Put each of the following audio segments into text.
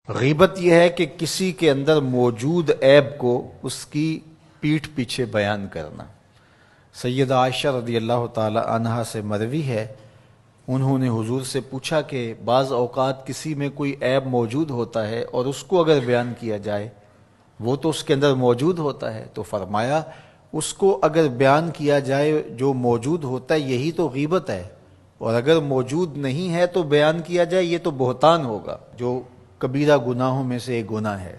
غیبت یہ ہے کہ کسی کے اندر موجود عیب کو اس کی پیٹھ پیچھے بیان کرنا۔ سیدہ عائشہ رضی اللہ تعالی عنہا سے مروی ہے، انہوں نے حضور سے پوچھا کہ بعض اوقات کسی میں کوئی عیب موجود ہوتا ہے اور اس کو اگر بیان کیا جائے، وہ تو اس کے اندر موجود ہوتا ہے، تو فرمایا اس کو اگر بیان کیا جائے جو موجود ہوتا ہے یہی تو غیبت ہے، اور اگر موجود نہیں ہے تو بیان کیا جائے یہ تو بہتان ہوگا، جو کبیرہ گناہوں میں سے ایک گناہ ہے۔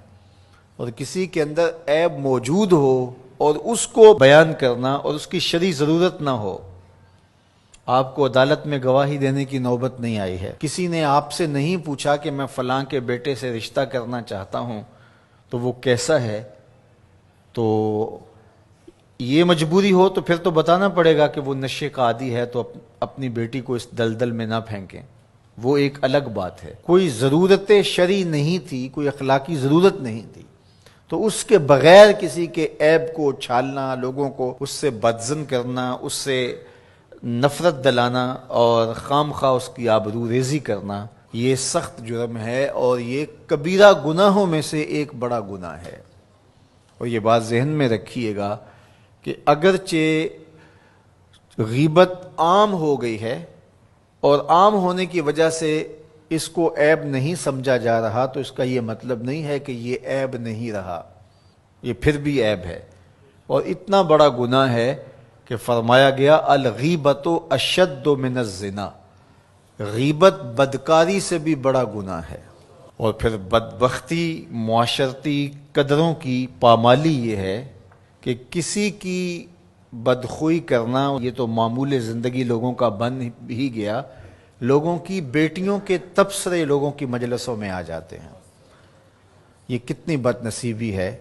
اور کسی کے اندر عیب موجود ہو اور اس کو بیان کرنا اور اس کی شرعی ضرورت نہ ہو۔ آپ کو عدالت میں گواہی دینے کی نوبت نہیں آئی ہے، کسی نے آپ سے نہیں پوچھا کہ میں فلاں کے بیٹے سے رشتہ کرنا چاہتا ہوں تو وہ کیسا ہے، تو یہ مجبوری ہو تو پھر تو بتانا پڑے گا کہ وہ نشے کا عادی ہے، تو اپنی بیٹی کو اس دلدل میں نہ پھینکیں، وہ ایک الگ بات ہے۔ کوئی ضرورت شرعی نہیں تھی، کوئی اخلاقی ضرورت نہیں تھی، تو اس کے بغیر کسی کے عیب کو چھالنا، لوگوں کو اس سے بدظن کرنا، اس سے نفرت دلانا اور خام خواہ اس کی آبرو ریزی کرنا، یہ سخت جرم ہے اور یہ کبیرہ گناہوں میں سے ایک بڑا گناہ ہے۔ اور یہ بات ذہن میں رکھیے گا کہ اگرچہ غیبت عام ہو گئی ہے اور عام ہونے کی وجہ سے اس کو عیب نہیں سمجھا جا رہا، تو اس کا یہ مطلب نہیں ہے کہ یہ عیب نہیں رہا، یہ پھر بھی عیب ہے اور اتنا بڑا گناہ ہے کہ فرمایا گیا الغیبت اشد من الزنا، غیبت بدکاری سے بھی بڑا گناہ ہے۔ اور پھر بدبختی معاشرتی قدروں کی پامالی یہ ہے کہ کسی کی بدخوئی کرنا یہ تو معمول زندگی لوگوں کا بن ہی گیا، لوگوں کی بیٹیوں کے تبصرے لوگوں کی مجلسوں میں آ جاتے ہیں۔ یہ کتنی بد نصیبی ہے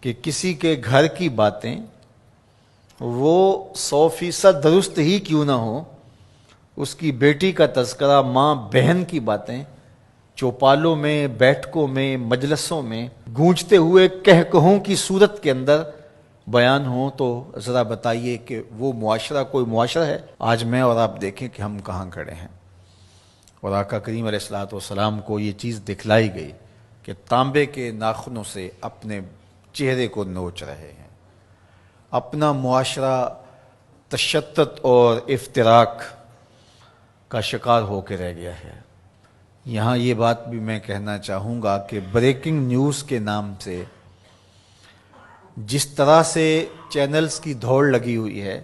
کہ کسی کے گھر کی باتیں وہ 100% درست ہی کیوں نہ ہو، اس کی بیٹی کا تذکرہ، ماں بہن کی باتیں چوپالوں میں، بیٹھکوں میں، مجلسوں میں گونجتے ہوئے کہکہوں کی صورت کے اندر بیان ہوں، تو ذرا بتائیے کہ وہ معاشرہ کوئی معاشرہ ہے؟ آج میں اور آپ دیکھیں کہ ہم کہاں کھڑے ہیں۔ اور آقا کریم علیہ الصلوۃ والسلام کو یہ چیز دکھلائی گئی کہ تانبے کے ناخنوں سے اپنے چہرے کو نوچ رہے ہیں۔ اپنا معاشرہ تشدد اور افتراق کا شکار ہو کے رہ گیا ہے۔ یہاں یہ بات بھی میں کہنا چاہوں گا کہ بریکنگ نیوز کے نام سے جس طرح سے چینلز کی دوڑ لگی ہوئی ہے،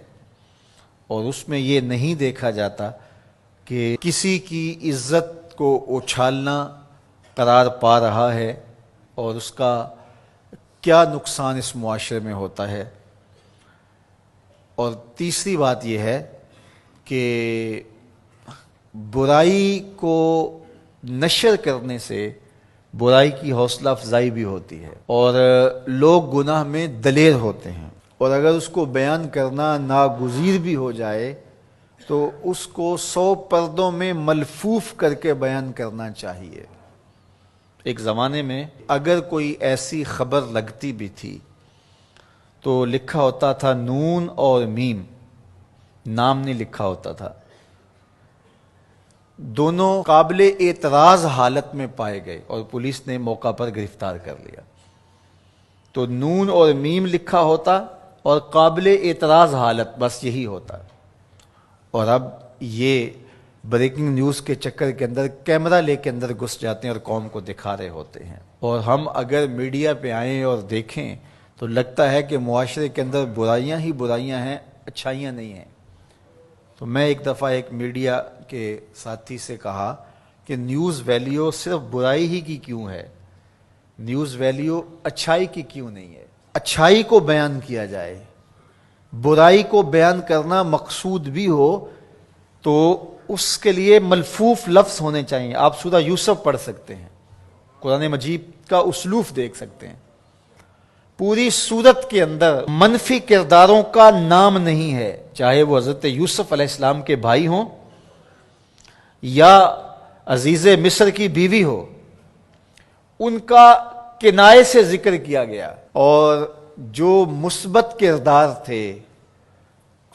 اور اس میں یہ نہیں دیکھا جاتا کہ کسی کی عزت کو اچھالنا قرار پا رہا ہے اور اس کا کیا نقصان اس معاشرے میں ہوتا ہے۔ اور تیسری بات یہ ہے کہ برائی کو نشر کرنے سے برائی کی حوصلہ افزائی بھی ہوتی ہے اور لوگ گناہ میں دلیر ہوتے ہیں، اور اگر اس کو بیان کرنا ناگزیر بھی ہو جائے تو اس کو 100 پردوں میں ملفوف کر کے بیان کرنا چاہیے۔ ایک زمانے میں اگر کوئی ایسی خبر لگتی بھی تھی تو لکھا ہوتا تھا نون اور میم، نام نہیں لکھا ہوتا تھا۔ دونوں قابل اعتراض حالت میں پائے گئے اور پولیس نے موقع پر گرفتار کر لیا۔ تو نون اور میم لکھا ہوتا اور قابل اعتراض حالت، بس یہی ہوتا۔ اور اب یہ بریکنگ نیوز کے چکر کے اندر کیمرہ لے کے اندر گھس جاتے ہیں اور قوم کو دکھا رہے ہوتے ہیں، اور ہم اگر میڈیا پہ آئیں اور دیکھیں تو لگتا ہے کہ معاشرے کے اندر برائیاں ہی برائیاں ہیں، اچھائیاں نہیں ہیں۔ تو میں ایک دفعہ ایک میڈیا کے ساتھی سے کہا کہ نیوز ویلیو صرف برائی ہی کی کیوں ہے، نیوز ویلیو اچھائی کی کیوں نہیں ہے؟ اچھائی کو بیان کیا جائے، برائی کو بیان کرنا مقصود بھی ہو تو اس کے لیے ملفوف لفظ ہونے چاہیے۔ آپ سورہ یوسف پڑھ سکتے ہیں، قرآن مجید کا اسلوب دیکھ سکتے ہیں، پوری سورت کے اندر منفی کرداروں کا نام نہیں ہے، چاہے وہ حضرت یوسف علیہ السلام کے بھائی ہوں یا عزیز مصر کی بیوی ہو، ان کا کنایے سے ذکر کیا گیا۔ اور جو مثبت کردار تھے،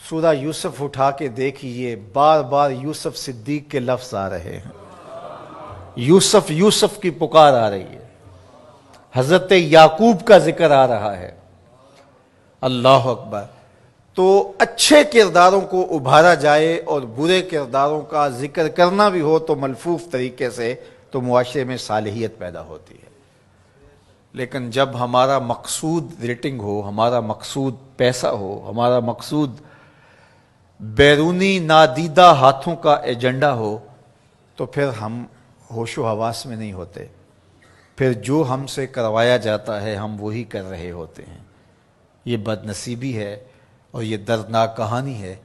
سورہ یوسف اٹھا کے دیکھیے، بار بار یوسف صدیق کے لفظ آ رہے ہیں، یوسف یوسف کی پکار آ رہی ہے، حضرت یعقوب کا ذکر آ رہا ہے۔ اللہ اکبر۔ تو اچھے کرداروں کو ابھارا جائے اور برے کرداروں کا ذکر کرنا بھی ہو تو ملفوف طریقے سے، تو معاشرے میں صالحیت پیدا ہوتی ہے۔ لیکن جب ہمارا مقصود ریٹنگ ہو، ہمارا مقصود پیسہ ہو، ہمارا مقصود بیرونی نادیدہ ہاتھوں کا ایجنڈا ہو، تو پھر ہم ہوش و حواس میں نہیں ہوتے، پھر جو ہم سے کروایا جاتا ہے ہم وہی کر رہے ہوتے ہیں۔ یہ بد نصیبی ہے اور یہ دردناک کہانی ہے۔